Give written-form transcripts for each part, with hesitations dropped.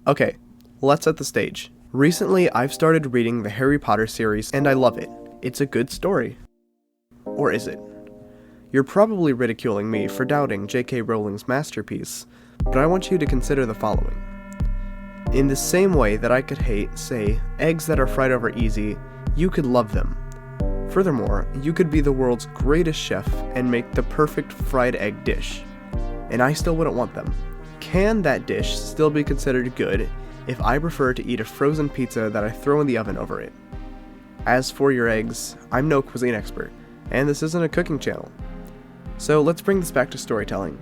Okay, let's set the stage. Recently, I've started reading the Harry Potter series, and I love it. It's a good story. Or is it? You're probably ridiculing me for doubting J.K. Rowling's masterpiece, but I want you to consider the following. In the same way that I could hate, say, eggs that are fried over easy, you could love them. Furthermore, you could be the world's greatest chef and make the perfect fried egg dish, and I still wouldn't want them. Can that dish still be considered good if I prefer to eat a frozen pizza that I throw in the oven over it? As for your eggs, I'm no cuisine expert, and this isn't a cooking channel. So let's bring this back to storytelling.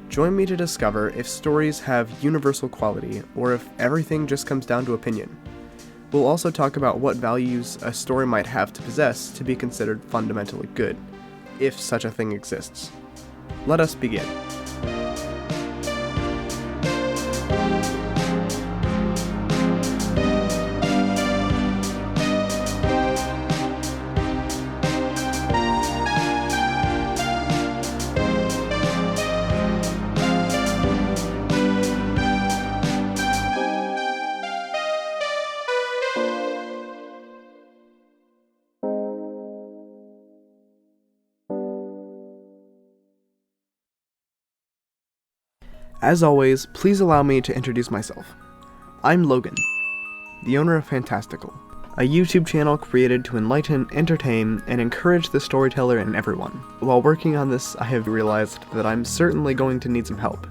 Join me to discover if stories have universal quality, or if everything just comes down to opinion. We'll also talk about what values a story might have to possess to be considered fundamentally good, if such a thing exists. Let us begin. As always, please allow me to introduce myself. I'm Logan, the owner of Fantastical, a YouTube channel created to enlighten, entertain, and encourage the storyteller in everyone. While working on this, I have realized that I'm certainly going to need some help,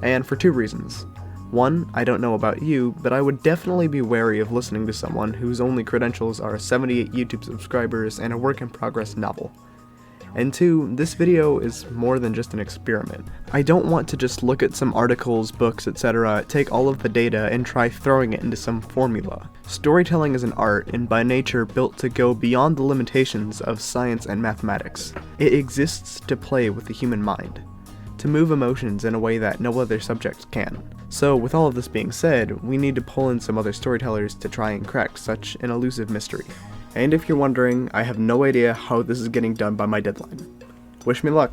and for two reasons. One, I don't know about you, but I would definitely be wary of listening to someone whose only credentials are 78 YouTube subscribers and a work-in-progress novel. And two, this video is more than just an experiment. I don't want to just look at some articles, books, etc., take all of the data and try throwing it into some formula. Storytelling is an art and by nature built to go beyond the limitations of science and mathematics. It exists to play with the human mind, to move emotions in a way that no other subject can. So with all of this being said, we need to pull in some other storytellers to try and crack such an elusive mystery. And if you're wondering, I have no idea how this is getting done by my deadline. Wish me luck.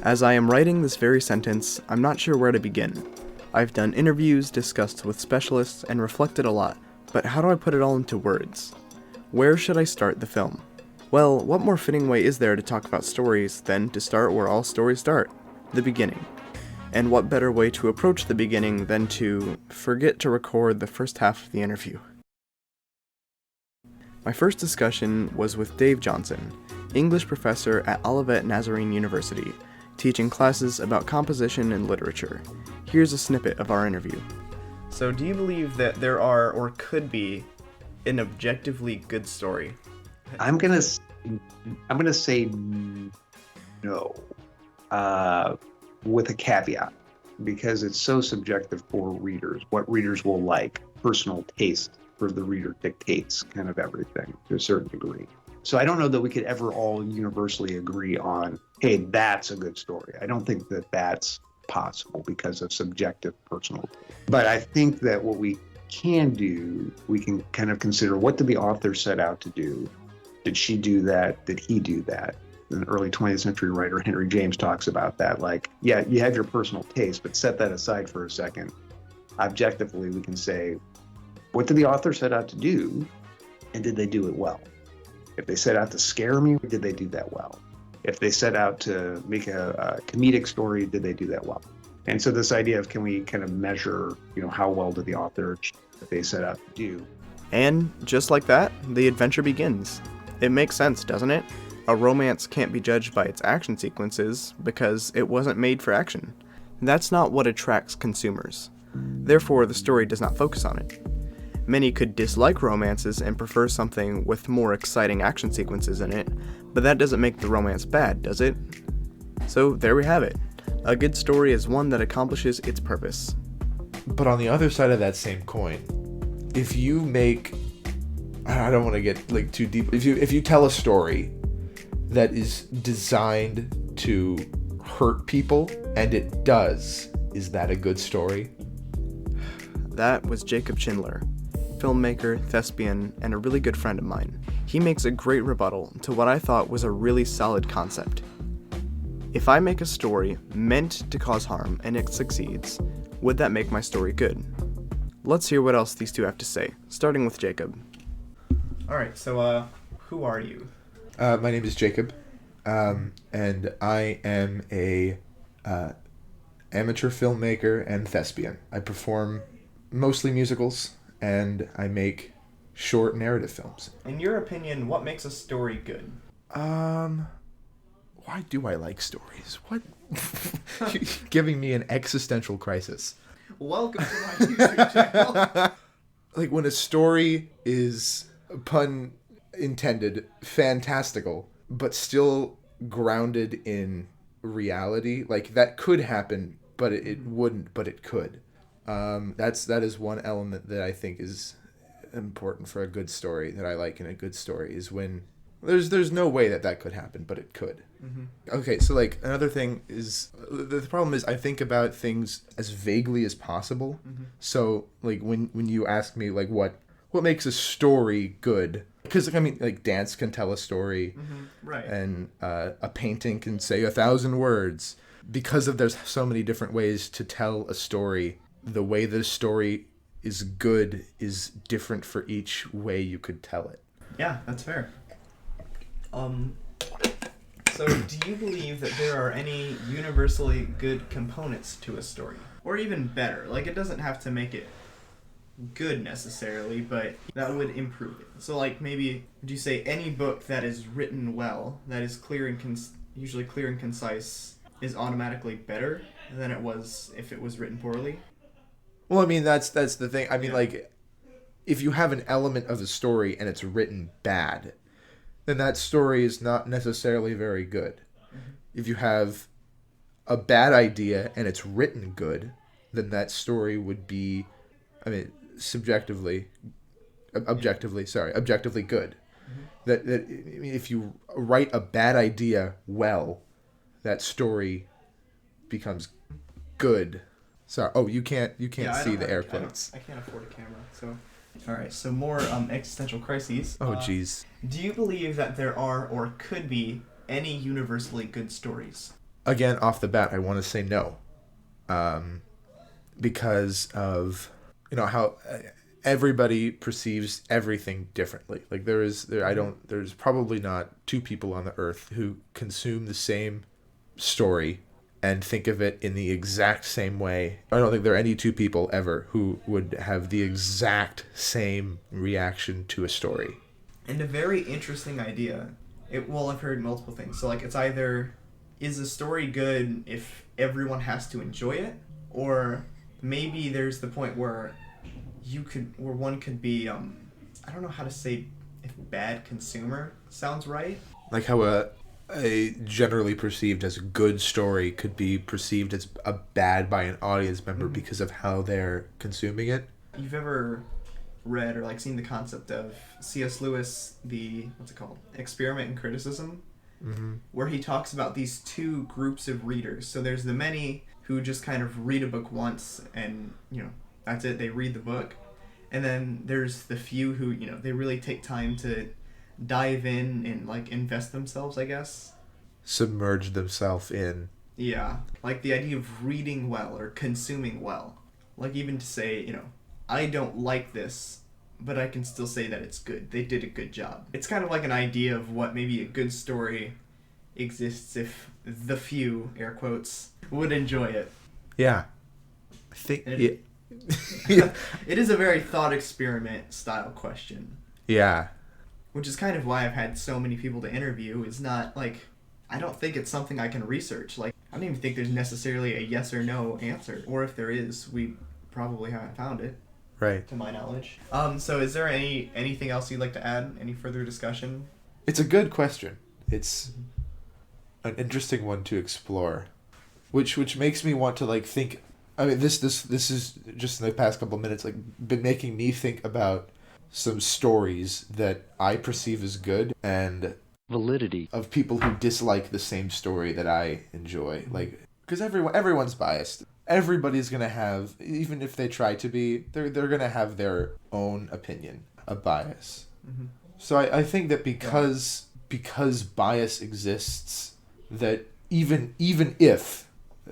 As I am writing this very sentence, I'm not sure where to begin. I've done interviews, discussed with specialists, and reflected a lot, but how do I put it all into words? Where should I start the film? Well, what more fitting way is there to talk about stories than to start where all stories start? The beginning. And what better way to approach the beginning than to forget to record the first half of the interview? My first discussion was with Dave Johnson, English professor at Olivet Nazarene University, teaching classes about composition and literature. Here's a snippet of our interview. So do you believe that there are, or could be, an objectively good story? I'm gonna say no. With a caveat, because it's so subjective for readers. What readers will like, personal taste for the reader dictates kind of everything to a certain degree. So I don't know that we could ever all universally agree on, hey, that's a good story. I don't think that that's possible because of subjective personal taste. But I think that what we can do, we can kind of consider, what did the author set out to do? Did she do that? Did he do that? An early 20th century writer, Henry James, talks about that. Like, yeah, you have your personal taste, but set that aside for a second. Objectively, we can say, what did the author set out to do, and did they do it well? If they set out to scare me, did they do that well? If they set out to make a comedic story, did they do that well? And so this idea of, can we kind of measure, how well did the author that they set out to do? And just like that, the adventure begins. It makes sense, doesn't it? A romance can't be judged by its action sequences because it wasn't made for action. That's not what attracts consumers. Therefore, the story does not focus on it. Many could dislike romances and prefer something with more exciting action sequences in it, but that doesn't make the romance bad, does it? So there we have it. A good story is one that accomplishes its purpose. But on the other side of that same coin, if you make, I don't want to get too deep, if you tell a story that is designed to hurt people, and it does, is that a good story? That was Jacob Schindler, filmmaker, thespian, and a really good friend of mine. He makes a great rebuttal to what I thought was a really solid concept. If I make a story meant to cause harm and it succeeds, would that make my story good? Let's hear what else these two have to say, starting with Jacob. Alright, so who are you? My name is Jacob, and I am a amateur filmmaker and thespian. I perform mostly musicals, and I make short narrative films. In your opinion, what makes a story good? Why do I like stories? What? You're giving me an existential crisis. Welcome to my YouTube channel. Like when a story is, pun intended, fantastical, but still grounded in reality. Like that could happen, but it wouldn't, but it could. That is one element that I think is important for a good story, that I like in a good story, is when there's no way that could happen, but it could. Mm-hmm. Okay, so like another thing is, the problem is I think about things as vaguely as possible. Mm-hmm. So like when you ask me like what makes a story good, because I mean like dance can tell a story, mm-hmm. Right, and a painting can say 1,000 words. Because of there's so many different ways to tell a story, the way the story is good is different for each way you could tell it. Yeah, that's fair. So do you believe that there are any universally good components to a story? Or even better, like it doesn't have to make it good necessarily, but that would improve it. So like maybe, would you say any book that is written well, that is clear and usually clear and concise, is automatically better than it was if it was written poorly? Well, I mean, that's the thing. I mean, like, if you have an element of the story and it's written bad, then that story is not necessarily very good. Mm-hmm. If you have a bad idea and it's written good, then that story would be, I mean, objectively good. Mm-hmm. That I mean, if you write a bad idea well, that story becomes good. Sorry. Oh, you can't see the air quotes. I can't afford a camera, so. All right. So more existential crises. Oh, jeez. Do you believe that there are or could be any universally good stories? Again, off the bat, I want to say no, because of how everybody perceives everything differently. Like there's probably not two people on the earth who consume the same story and think of it in the exact same way. I don't think there are any two people ever who would have the exact same reaction to a story. And a very interesting idea. I've heard multiple things. So like it's either, is a story good if everyone has to enjoy it? Or maybe there's the point where one could be, I don't know how to say if bad consumer sounds right. Like how a generally perceived as a good story could be perceived as a bad by an audience member, mm-hmm. because of how they're consuming it. You've ever read or like seen the concept of C.S. Lewis, what's it called? Experiment in Criticism, mm-hmm. where he talks about these two groups of readers. So there's the many who just kind of read a book once and, that's it, they read the book. And then there's the few who, they really take time to dive in and like invest themselves, I guess. Submerge themselves in. Yeah. Like the idea of reading well or consuming well. Like even to say, I don't like this, but I can still say that it's good. They did a good job. It's kind of like an idea of what maybe a good story exists if the few, air quotes, would enjoy it. Yeah. I think it is a very thought experiment style question. Yeah. Which is kind of why I've had so many people to interview. It's not like, I don't think it's something I can research. Like, I don't even think there's necessarily a yes or no answer. Or if there is, we probably haven't found it. Right. To my knowledge. So is there anything else you'd like to add? Any further discussion? It's a good question. It's an interesting one to explore. Which makes me want to like think, I mean, this is just in the past couple of minutes, like, been making me think about some stories that I perceive as good and validity of people who dislike the same story that I enjoy. Like, because everyone's biased. Everybody's gonna have, even if they try to be, they're gonna have their own opinion, a bias. Mm-hmm. So I think that because bias exists, that even if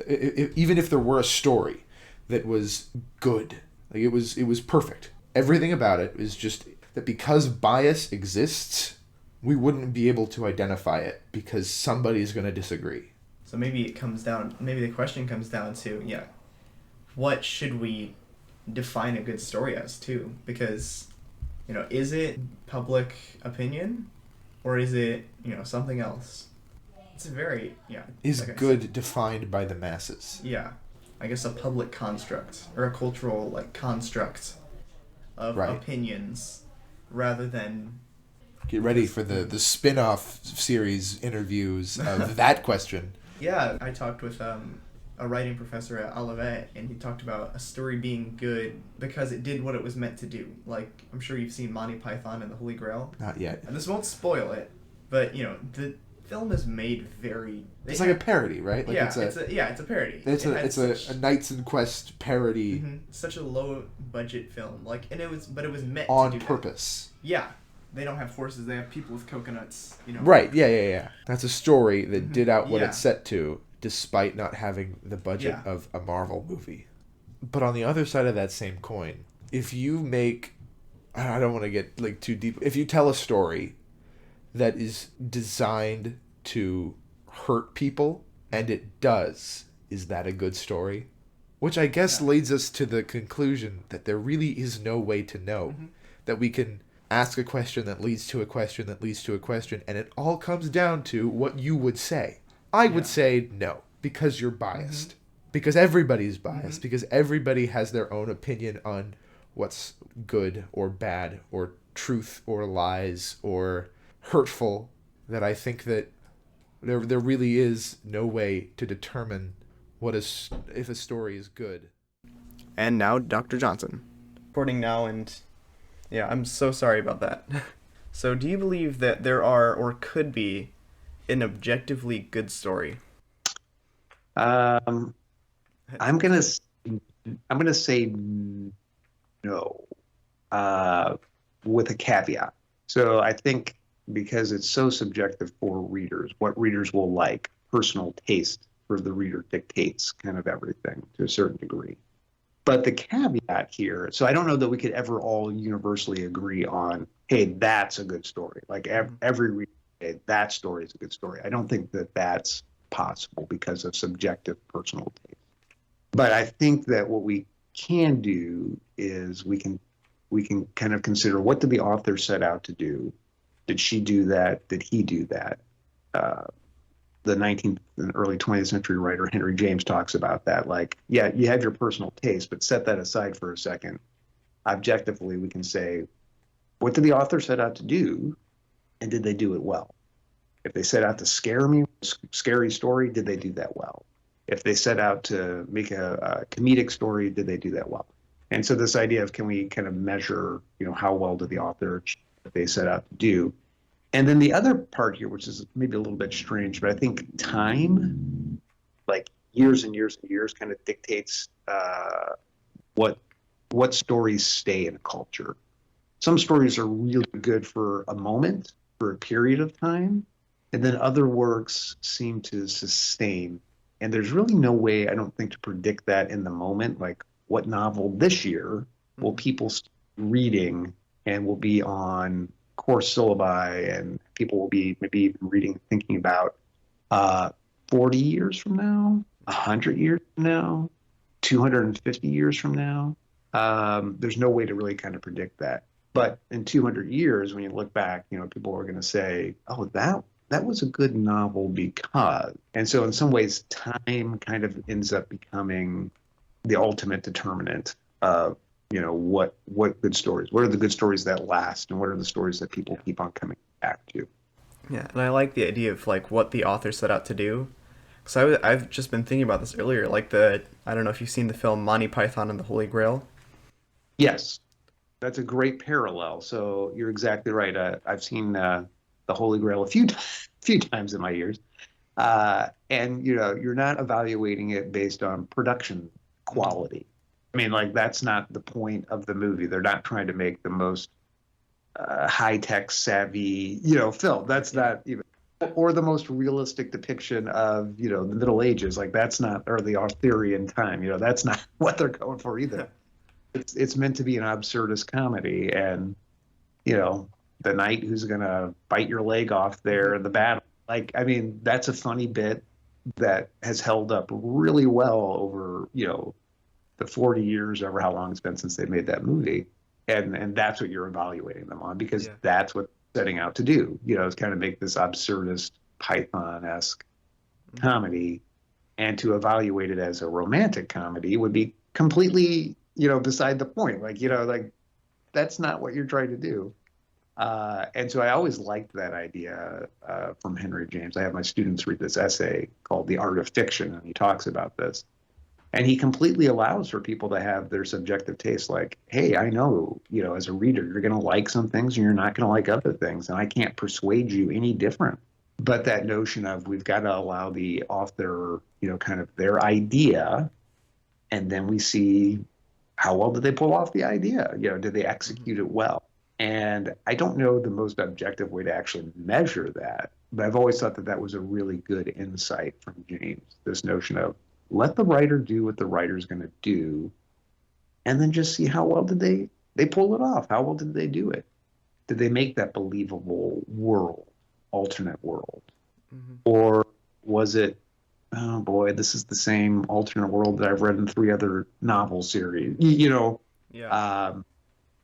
there were a story that was good, like it was perfect. Everything about it is just that because bias exists, we wouldn't be able to identify it because somebody's going to disagree. So maybe the question comes down to, what should we define a good story as too? Because, is it public opinion or is it, something else? It's a very, Is like good defined by the masses? Yeah. I guess a public construct or a cultural construct of opinions rather than... Get ready for the spin-off series interviews of that question. Yeah, I talked with a writing professor at Olivet, and he talked about a story being good because it did what it was meant to do. Like, I'm sure you've seen Monty Python and the Holy Grail. Not yet. And this won't spoil it, but, the film is made very... It's like a parody, right? Like it's a parody. It's a Knights and Quest parody. Mm-hmm. Such a low-budget film. But it was meant on to do purpose. That. Yeah. They don't have horses, they have people with coconuts, Right, yeah. That's a story that did out what it set to, despite not having the budget of a Marvel movie. But on the other side of that same coin, if you make... I don't want to get too deep. If you tell a story that is designed to hurt people, and it does, is that a good story? Which I guess leads us to the conclusion that there really is no way to know. That we can ask a question that leads to a question that leads to a question, and it all comes down to what you would say. I would say no, because you're biased. Because everybody's biased. Because everybody has their own opinion on what's good or bad or truth or lies or hurtful, that I think that there really is no way to determine if a story is good. And now, Dr. Johnson. Recording now, and I'm so sorry about that. So, do you believe that there are or could be an objectively good story? I'm gonna say no, with a caveat. So I think because it's so subjective for readers, what readers will like, personal taste for the reader dictates kind of everything to a certain degree. But the caveat here, so I don't know that we could ever all universally agree on, hey, that's a good story. Like every reader, hey, that story is a good story. I don't think that that's possible because of subjective personal taste. But I think that what we can do is we can kind of consider, what did the author set out to do? Did she do that? Did he do that? The 19th and early 20th century writer Henry James talks about that. Like, yeah, you have your personal taste, but set that aside for a second. Objectively, we can say, what did the author set out to do, and did they do it well? If they set out to scare me, scary story, did they do that well? If they set out to make a comedic story, did they do that well? And so this idea of, can we kind of measure, how well did the author achieve what they set out to do? And then the other part here, which is maybe a little bit strange, but I think time, like years and years and years, kind of dictates what stories stay in culture. Some stories are really good for a moment, for a period of time, and then other works seem to sustain. And there's really no way, I don't think, to predict that in the moment. Like, what novel this year will people start reading and will be on course syllabi, and people will be maybe even reading, thinking about 40 years from now, 100 years from now, 250 years from now. There's no way to really kind of predict that. But in 200 years, when you look back, people are going to say, oh, that was a good novel because. And so in some ways, time kind of ends up becoming the ultimate determinant of, what good stories, what are the good stories that last, and what are the stories that people keep on coming back to. Yeah, and I like the idea of what the author set out to do. So I've just been thinking about this earlier, I don't know if you've seen the film Monty Python and the Holy Grail. Yes, that's a great parallel. So you're exactly right. I've seen the Holy Grail a few times in my years, and you're not evaluating it based on production quality. I mean, that's not the point of the movie. They're not trying to make the most high-tech savvy, film. That's not even. or the most realistic depiction of, the Middle Ages. Like that's not, or the Arthurian time. That's not what they're going for either. It's meant to be an absurdist comedy, and you know, the knight who's gonna bite your leg off there in the battle. Like, I mean, that's a funny bit that has held up really well over, the 40 years, over how long it's been since they made that movie. And that's what you're evaluating them on, because Yeah. that's what they're setting out to do, is kind of make this absurdist Python-esque comedy. And to evaluate it as a romantic comedy would be completely, beside the point. Like, like that's not what you're trying to do. And so I always liked that idea from Henry James. I have my students read this essay called The Art of Fiction, and he talks about this. And he completely allows for people to have their subjective taste. Like, hey, I know, as a reader, you're going to like some things and you're not going to like other things. And I can't persuade you any different. But that notion of we've got to allow the author, kind of their idea, and then we see how well did they pull off the idea? Did they execute it well? And I don't know the most objective way to actually measure that, but I've always thought that that was a really good insight from James. This notion of let the writer do what the writer's going to do, and then just see how well did they pull it off? How well did they do it? Did they make that believable world, alternate world, or was it, oh boy, this is the same alternate world that I've read in 3 other novel series? Yeah.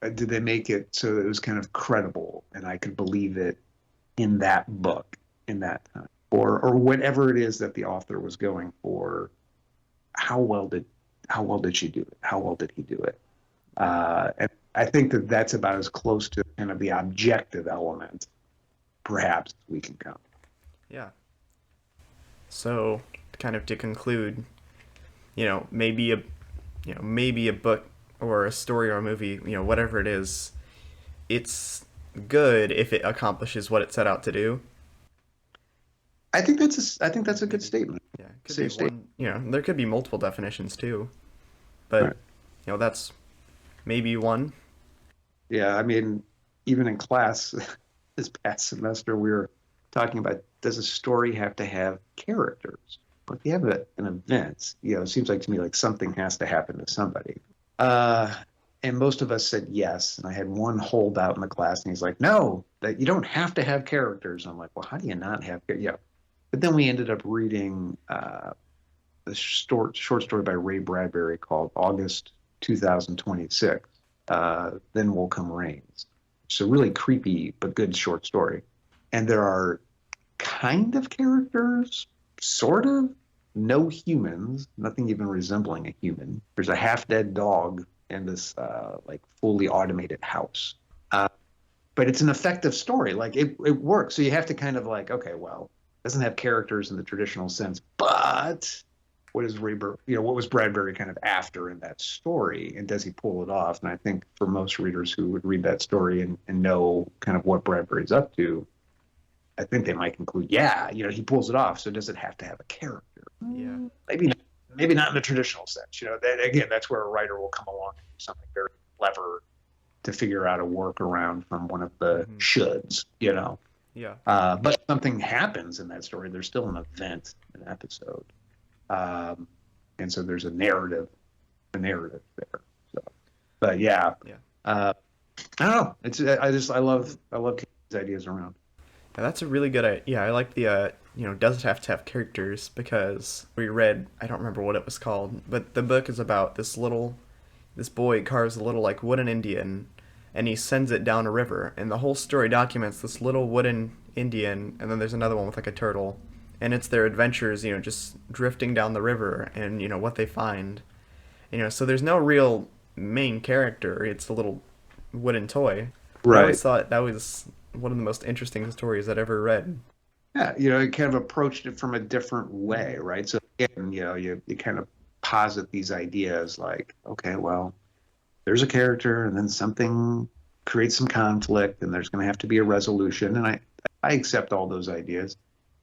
Did they make it so that it was kind of credible and I could believe it in that book in that time, or whatever it is that the author was going for? How well did she do it? How well did he do it? And I think that that's about as close to kind of the objective element, perhaps, we can come. Yeah. So, kind of to conclude, maybe a book or a story or a movie, whatever it is, it's good if it accomplishes what it set out to do. I think that's a good statement. Yeah, it could be one. There could be multiple definitions too, but Right. that's maybe one. Yeah, I mean, even in class this past semester, we were talking about, does a story have to have characters? Well, if you have an event, it seems like to me like something has to happen to somebody. Uh, and most of us said yes. And I had one holdout in the class, and he's like, no, that you don't have to have characters. And I'm like, well, how do you not have? Yeah. But then we ended up reading a short story by Ray Bradbury called August 2026. Then Will Come Rains. It's a really creepy but good short story. And there are kind of characters, sort of, no humans, nothing even resembling a human. There's a half-dead dog in this like fully automated house. But it's an effective story. Like it works. So you have to kind of like, okay, well, it doesn't have characters in the traditional sense, but what is what was Bradbury kind of after in that story, and does he pull it off? And I think for most readers who would read that story and know kind of what Bradbury's up to, I think they might conclude, yeah, he pulls it off. So does it have to have a character? Yeah. Maybe not in the traditional sense. Again, that's where a writer will come along and do something very clever to figure out a workaround from one of the shoulds. Yeah. But something happens in that story. There's still an event, an episode. And so there's a narrative there. So, but yeah, I don't know. I love kicking these ideas around. Yeah, that's a really good idea. Yeah, I like the does it have to have characters, because we read, I don't remember what it was called, but the book is about this boy carves a little like wooden Indian, and he sends it down a river, and the whole story documents this little wooden Indian, and then there's another one with like a turtle, and it's their adventures, just drifting down the river, and what they find, so there's no real main character. It's a little wooden toy. Right. I always thought that was one of the most interesting stories I'd ever read. Yeah, it kind of approached it from a different way, right? So again, you kind of posit these ideas like, okay, well, there's a character, and then something creates some conflict, and there's going to have to be a resolution, and I accept all those ideas.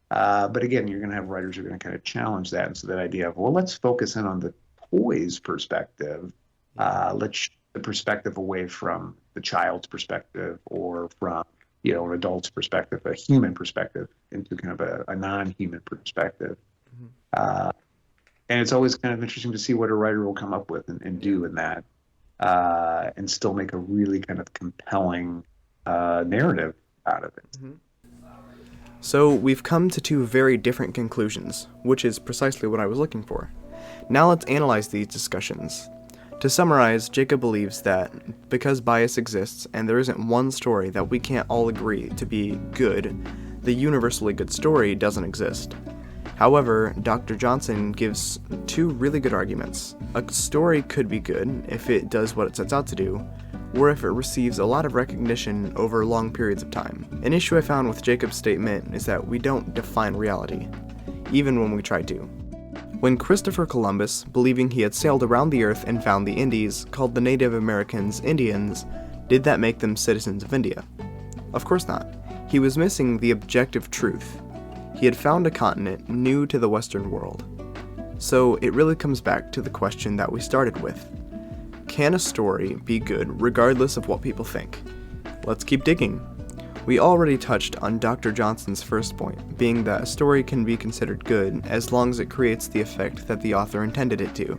But again, you're going to have writers who are going to kind of challenge that, and so that idea of, well, let's focus in on the toy's perspective. Let's shift the perspective away from the child's perspective, or from an adult's perspective, a human perspective, into kind of a non-human perspective. And it's always kind of interesting to see what a writer will come up with and do in that, and still make a really kind of compelling narrative out of it. So we've come to two very different conclusions, which is precisely what I was looking for. Now let's analyze these discussions. To summarize, Jacob believes that because bias exists and there isn't one story that we can't all agree to be good, the universally good story doesn't exist. However, Dr. Johnson gives two really good arguments. A story could be good if it does what it sets out to do, or if it receives a lot of recognition over long periods of time. An issue I found with Jacob's statement is that we don't define reality, even when we try to. When Christopher Columbus, believing he had sailed around the earth and found the Indies, called the Native Americans Indians, did that make them citizens of India? Of course not. He was missing the objective truth. He had found a continent new to the Western world. So it really comes back to the question that we started with. Can a story be good regardless of what people think? Let's keep digging. We already touched on Dr. Johnson's first point, being that a story can be considered good as long as it creates the effect that the author intended it to,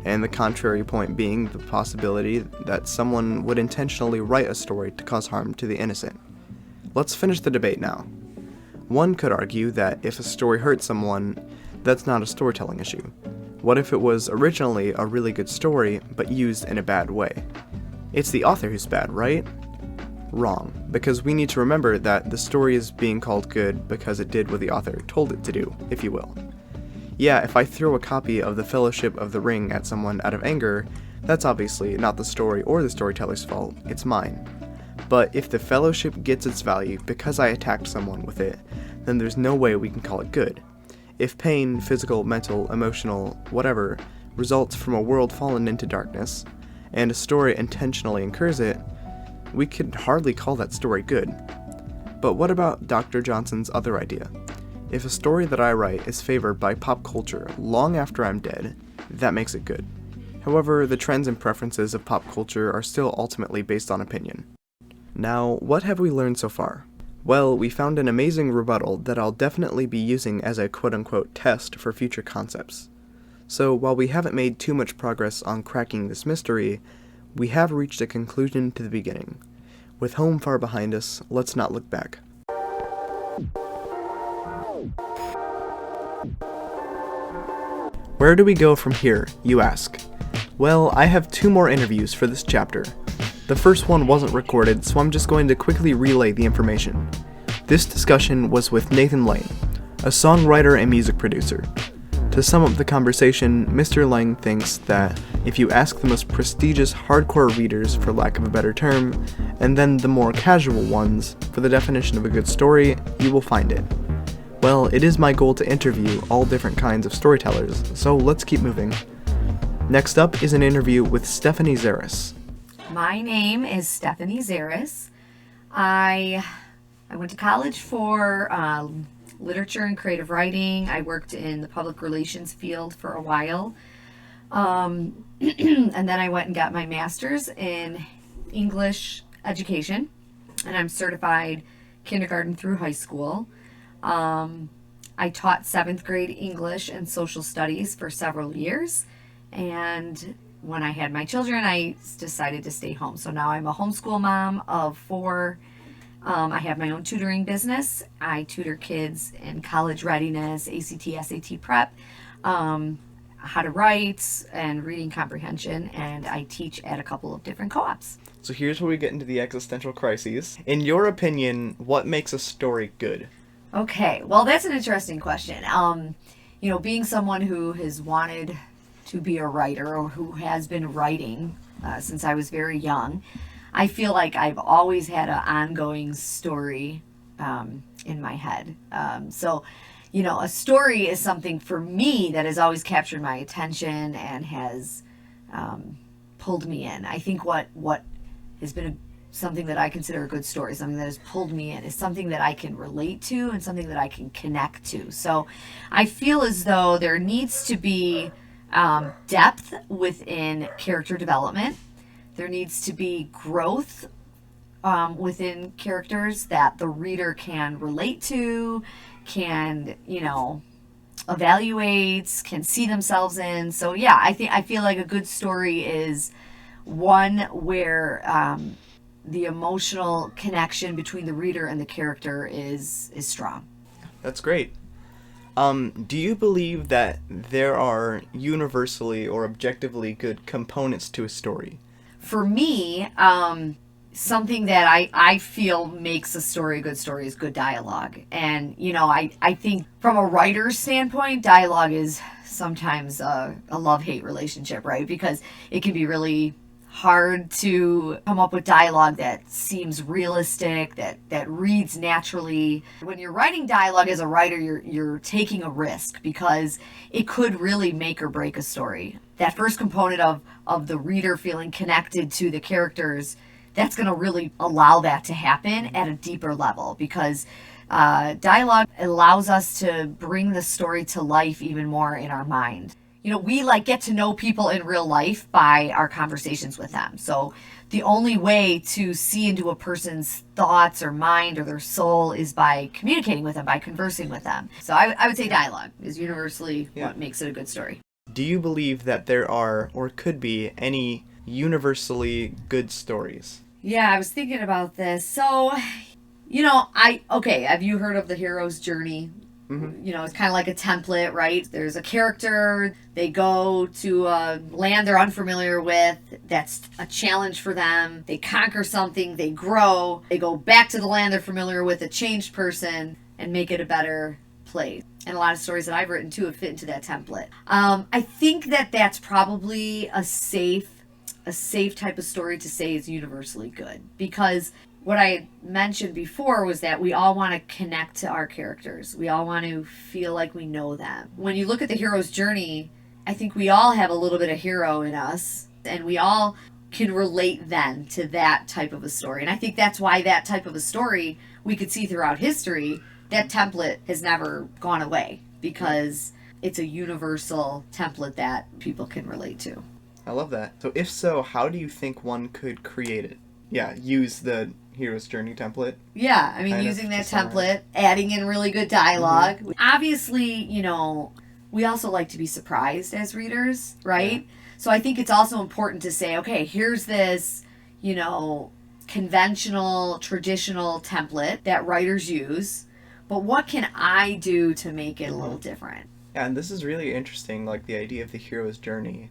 and the contrary point being the possibility that someone would intentionally write a story to cause harm to the innocent. Let's finish the debate now. One could argue that if a story hurts someone, that's not a storytelling issue. What if it was originally a really good story, but used in a bad way? It's the author who's bad, right? Wrong, because we need to remember that the story is being called good because it did what the author told it to do, if you will. Yeah, if I throw a copy of The Fellowship of the Ring at someone out of anger, that's obviously not the story or the storyteller's fault, it's mine. But if the Fellowship gets its value because I attacked someone with it, then there's no way we can call it good. If pain, physical, mental, emotional, whatever, results from a world fallen into darkness, and a story intentionally incurs it, we could hardly call that story good. But what about Dr. Johnson's other idea? If a story that I write is favored by pop culture long after I'm dead, that makes it good. However, the trends and preferences of pop culture are still ultimately based on opinion. Now, what have we learned so far? Well, we found an amazing rebuttal that I'll definitely be using as a quote-unquote test for future concepts. So while we haven't made too much progress on cracking this mystery, we have reached a conclusion to the beginning. With home far behind us, let's not look back. Where do we go from here, you ask? Well, I have 2 more interviews for this chapter. The first one wasn't recorded, so I'm just going to quickly relay the information. This discussion was with Nathan Lane, a songwriter and music producer. To sum up the conversation, Mr. Lang thinks that if you ask the most prestigious hardcore readers, for lack of a better term, and then the more casual ones, for the definition of a good story, you will find it. Well, it is my goal to interview all different kinds of storytellers, so let's keep moving. Next up is an interview with Stephanie Zaris. My name is Stephanie Zaris. I went to college for literature and creative writing. I worked in the public relations field for a while. And then I went and got my master's in English education. And I'm certified kindergarten through high school. I taught 7th grade English and social studies for several years. And when I had my children, I decided to stay home. So now I'm a homeschool mom of 4. I have my own tutoring business. I tutor kids in college readiness, ACT, SAT prep, how to write, and reading comprehension, and I teach at a couple of different co-ops. So here's where we get into the existential crises. In your opinion, what makes a story good? Okay, well, that's an interesting question. Being someone who has wanted to be a writer or who has been writing since I was very young, I feel like I've always had an ongoing story in my head. A story is something for me that has always captured my attention and has pulled me in. I think what has been something that I consider a good story, something that has pulled me in, is something that I can relate to and something that I can connect to. So I feel as though there needs to be depth within character development. There needs to be growth within characters that the reader can relate to, can, evaluate, can see themselves in. So yeah, I feel like a good story is one where the emotional connection between the reader and the character is strong. That's great. Do you believe that there are universally or objectively good components to a story? For me, something that I feel makes a story a good story is good dialogue. And, I think from a writer's standpoint, dialogue is sometimes a love-hate relationship, right? Because it can be really hard to come up with dialogue that seems realistic, that reads naturally. When you're writing dialogue as a writer, you're taking a risk because it could really make or break a story. That first component of the reader feeling connected to the characters, that's going to really allow that to happen at a deeper level because dialogue allows us to bring the story to life even more in our mind. We get to know people in real life by our conversations with them. So the only way to see into a person's thoughts or mind or their soul is by communicating with them, by conversing with them. So I would say dialogue is universally what makes it a good story. Do you believe that there are or could be any universally good stories? Yeah, I was thinking about this. So, have you heard of the hero's journey? Mm-hmm. It's kind of like a template, right? There's a character, they go to a land they're unfamiliar with, that's a challenge for them. They conquer something, they grow, they go back to the land they're familiar with, a changed person, and make it a better place. And a lot of stories that I've written too have fit into that template. I think that that's probably a safe type of story to say is universally good because what I had mentioned before was that we all want to connect to our characters. We all want to feel like we know them. When you look at the hero's journey, I think we all have a little bit of hero in us, and we all can relate then to that type of a story. And I think that's why that type of a story we could see throughout history, that template has never gone away because it's a universal template that people can relate to. I love that. So if so, how do you think one could create it? Yeah, use the hero's journey template. Yeah, I mean, kind using of that to summarize. template, adding in really good dialogue. Mm-hmm. Obviously, we also like to be surprised as readers, right? Yeah. So I think it's also important to say, okay, here's this, conventional, traditional template that writers use, but what can I do to make it a little different? Yeah, and this is really interesting, like the idea of the hero's journey.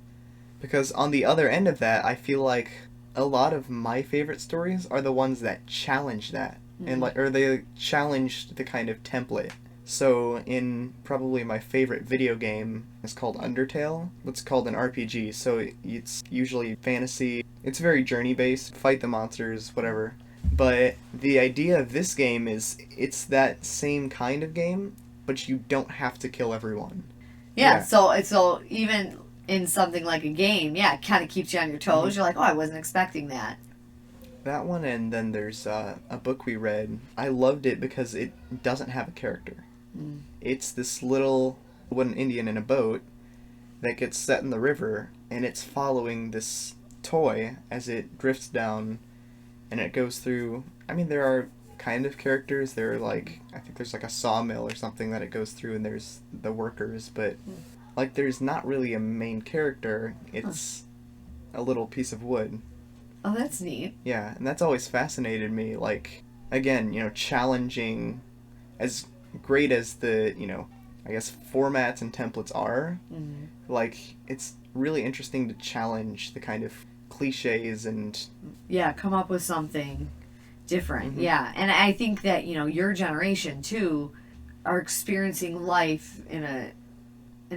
Because on the other end of that, I feel like a lot of my favorite stories are the ones that challenge that. And or they challenge the kind of template. So in probably my favorite video game is called Undertale. It's called an RPG, so it's usually fantasy. It's very journey based, fight the monsters, whatever. But the idea of this game is it's that same kind of game, but you don't have to kill everyone. Yeah. So even in something like a game, it kind of keeps you on your toes. Mm-hmm. You're like, oh, I wasn't expecting that. That one, and then there's a book we read. I loved it because it doesn't have a character. Mm. It's this little wooden Indian in a boat that gets set in the river, and it's following this toy as it drifts down, and it goes through. I mean, there are kind of characters. There are I think there's a sawmill or something that it goes through, and there's the workers, but there's not really a main character. It's a little piece of wood. Oh, that's neat. Yeah, and that's always fascinated me. Again, challenging, as great as the, I guess formats and templates are, it's really interesting to challenge the kind of cliches and... Yeah, come up with something different. Mm-hmm. Yeah, and I think that, your generation, too, are experiencing life in a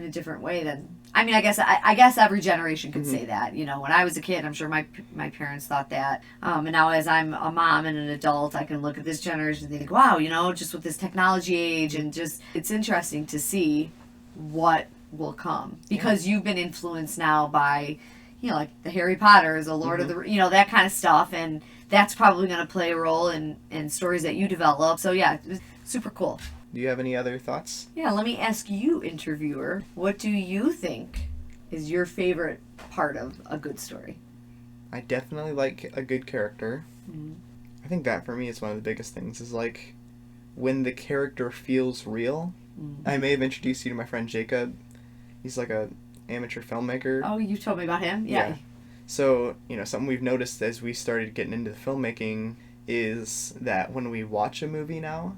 different way than... I mean, I guess every generation could say that. When I was a kid, I'm sure my parents thought that. And now as I'm a mom and an adult, I can look at this generation and think, wow, just with this technology age and just, it's interesting to see what will come. Because you've been influenced now by, like the Harry Potters, the Lord of the, that kind of stuff. And that's probably going to play a role in stories that you develop. So yeah, it was super cool. Do you have any other thoughts? Yeah, let me ask you, interviewer, what do you think is your favorite part of a good story? I definitely like a good character. Mm-hmm. I think that for me is one of the biggest things, is like when the character feels real. I may have introduced you to my friend Jacob. He's like a amateur filmmaker. Oh, you told me about him? Yeah. So, something we've noticed as we started getting into the filmmaking is that when we watch a movie now,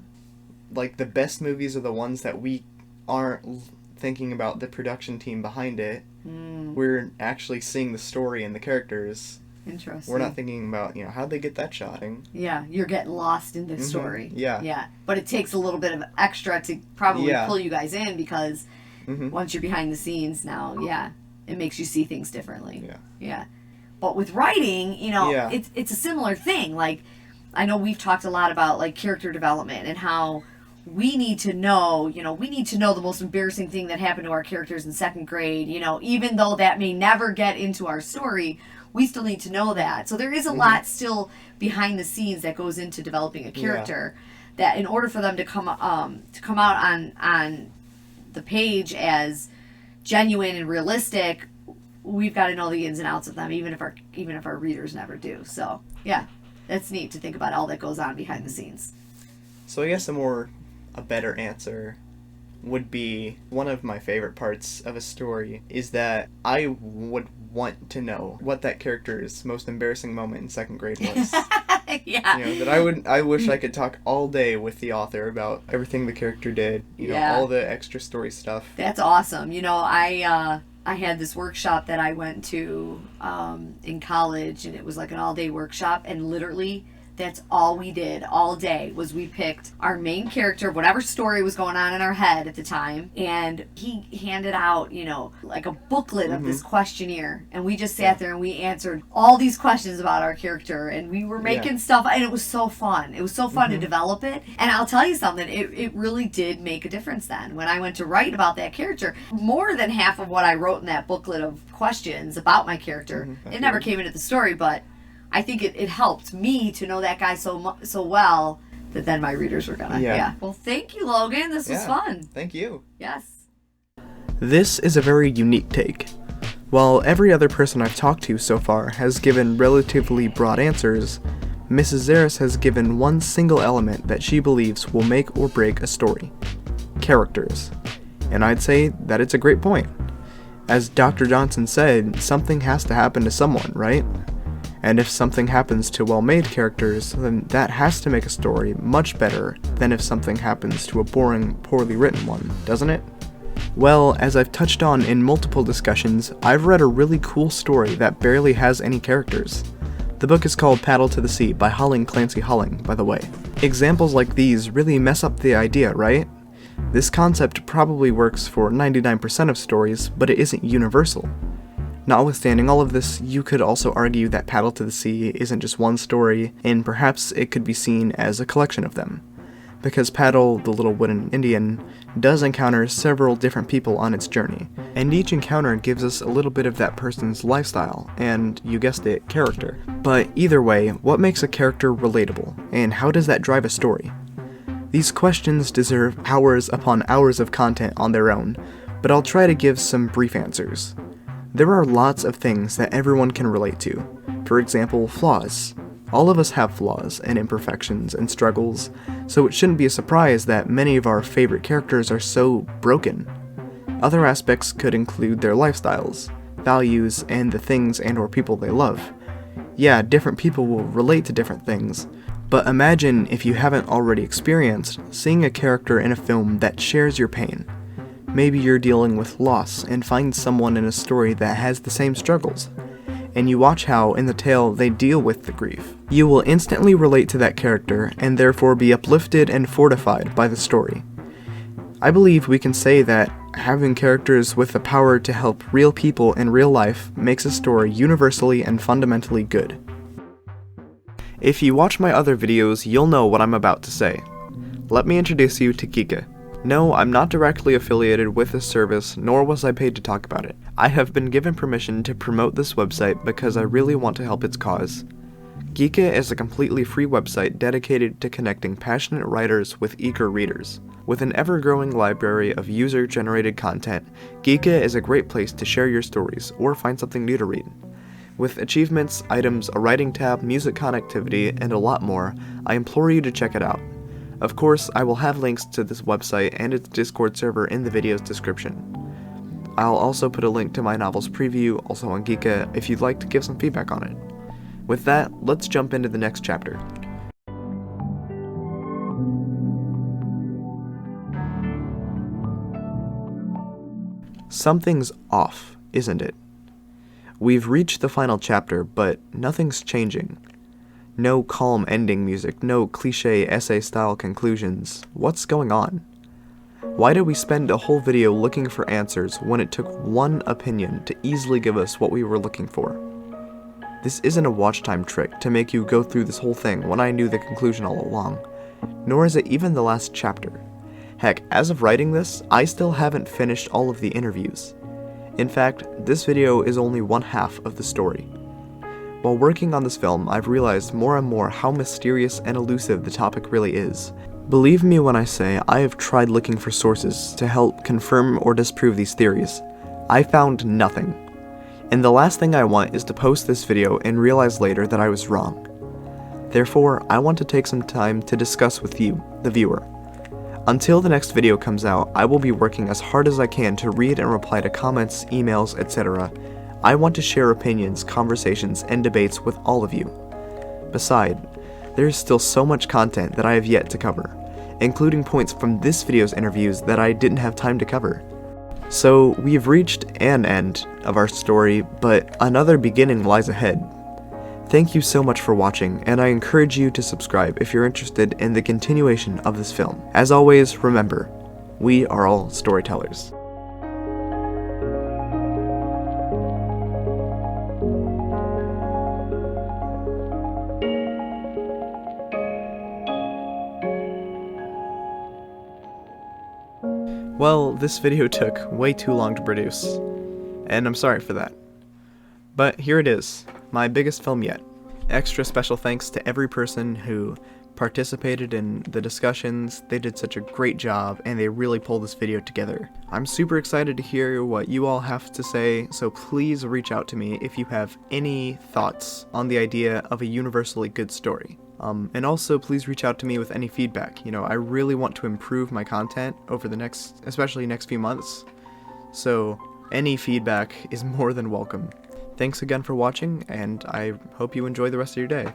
like the best movies are the ones that we aren't thinking about the production team behind it. We're actually seeing the story and the characters. Interesting. We're not thinking about, how'd they get that shot? Yeah, you're getting lost in the story. Yeah. Yeah. But it takes a little bit of extra to probably pull you guys in, because once you're behind the scenes now, it makes you see things differently. Yeah. Yeah. But with writing, it's a similar thing. Like, I know we've talked a lot about like character development and how we need to know the most embarrassing thing that happened to our characters in second grade, even though that may never get into our story, we still need to know that. So there is a lot still behind the scenes that goes into developing a character, that in order for them to come out on the page as genuine and realistic, we've got to know the ins and outs of them, even if our readers never do. So yeah, that's neat to think about all that goes on behind the scenes. So I guess a better answer would be, one of my favorite parts of a story is that I would want to know what that character's most embarrassing moment in second grade was. Yeah. That I wish I could talk all day with the author about everything the character did, all the extra story stuff. That's awesome. I had this workshop that I went to in college, and it was like an all-day workshop, and literally that's all we did all day was we picked our main character, whatever story was going on in our head at the time, and he handed out, like a booklet of this questionnaire, and we just sat there and we answered all these questions about our character, and we were making stuff, and it was so fun. It was so fun to develop it, and I'll tell you something, it really did make a difference then. When I went to write about that character, more than half of what I wrote in that booklet of questions about my character, it never came into the story, but I think it helped me to know that guy so well that then my readers were gonna. Yeah. Well, thank you, Logan. This was fun. Thank you. Yes. This is a very unique take. While every other person I've talked to so far has given relatively broad answers, Mrs. Zaris has given one single element that she believes will make or break a story: characters. And I'd say that it's a great point. As Dr. Johnson said, something has to happen to someone, right? And if something happens to well-made characters, then that has to make a story much better than if something happens to a boring, poorly written one, doesn't it? Well, as I've touched on in multiple discussions, I've read a really cool story that barely has any characters. The book is called Paddle to the Sea by Clancy Holling, by the way. Examples like these really mess up the idea, right? This concept probably works for 99% of stories, but it isn't universal. Notwithstanding all of this, you could also argue that Paddle to the Sea isn't just one story, and perhaps it could be seen as a collection of them. Because Paddle, the little wooden Indian, does encounter several different people on its journey, and each encounter gives us a little bit of that person's lifestyle, and, you guessed it, character. But either way, what makes a character relatable, and how does that drive a story? These questions deserve hours upon hours of content on their own, but I'll try to give some brief answers. There are lots of things that everyone can relate to. For example, flaws. All of us have flaws and imperfections and struggles, so it shouldn't be a surprise that many of our favorite characters are so broken. Other aspects could include their lifestyles, values, and the things and/or people they love. Yeah, different people will relate to different things, but imagine, if you haven't already experienced, seeing a character in a film that shares your pain. Maybe you're dealing with loss and find someone in a story that has the same struggles, and you watch how, in the tale, they deal with the grief. You will instantly relate to that character, and therefore be uplifted and fortified by the story. I believe we can say that having characters with the power to help real people in real life makes a story universally and fundamentally good. If you watch my other videos, you'll know what I'm about to say. Let me introduce you to Geeke. No, I'm not directly affiliated with this service, nor was I paid to talk about it. I have been given permission to promote this website because I really want to help its cause. Geeke is a completely free website dedicated to connecting passionate writers with eager readers. With an ever-growing library of user-generated content, Geeke is a great place to share your stories or find something new to read. With achievements, items, a writing tab, music connectivity, and a lot more, I implore you to check it out. Of course, I will have links to this website and its Discord server in the video's description. I'll also put a link to my novel's preview, also on Geeke, if you'd like to give some feedback on it. With that, let's jump into the next chapter. Something's off, isn't it? We've reached the final chapter, but nothing's changing. No calm ending music, no cliché essay-style conclusions. What's going on? Why did we spend a whole video looking for answers when it took one opinion to easily give us what we were looking for? This isn't a watch time trick to make you go through this whole thing when I knew the conclusion all along, nor is it even the last chapter. Heck, as of writing this, I still haven't finished all of the interviews. In fact, this video is only one half of the story. While working on this film, I've realized more and more how mysterious and elusive the topic really is. Believe me when I say I have tried looking for sources to help confirm or disprove these theories. I found nothing. And the last thing I want is to post this video and realize later that I was wrong. Therefore, I want to take some time to discuss with you, the viewer. Until the next video comes out, I will be working as hard as I can to read and reply to comments, emails, etc. I want to share opinions, conversations, and debates with all of you. Besides, there is still so much content that I have yet to cover, including points from this video's interviews that I didn't have time to cover. So, we've reached an end of our story, but another beginning lies ahead. Thank you so much for watching, and I encourage you to subscribe if you're interested in the continuation of this film. As always, remember, we are all storytellers. Well, this video took way too long to produce, and I'm sorry for that. But here it is, my biggest film yet. Extra special thanks to every person who participated in the discussions. They did such a great job, and they really pulled this video together. I'm super excited to hear what you all have to say, so please reach out to me if you have any thoughts on the idea of a universally good story. And also please reach out to me with any feedback. I really want to improve my content over the especially next few months, so any feedback is more than welcome. Thanks again for watching, and I hope you enjoy the rest of your day.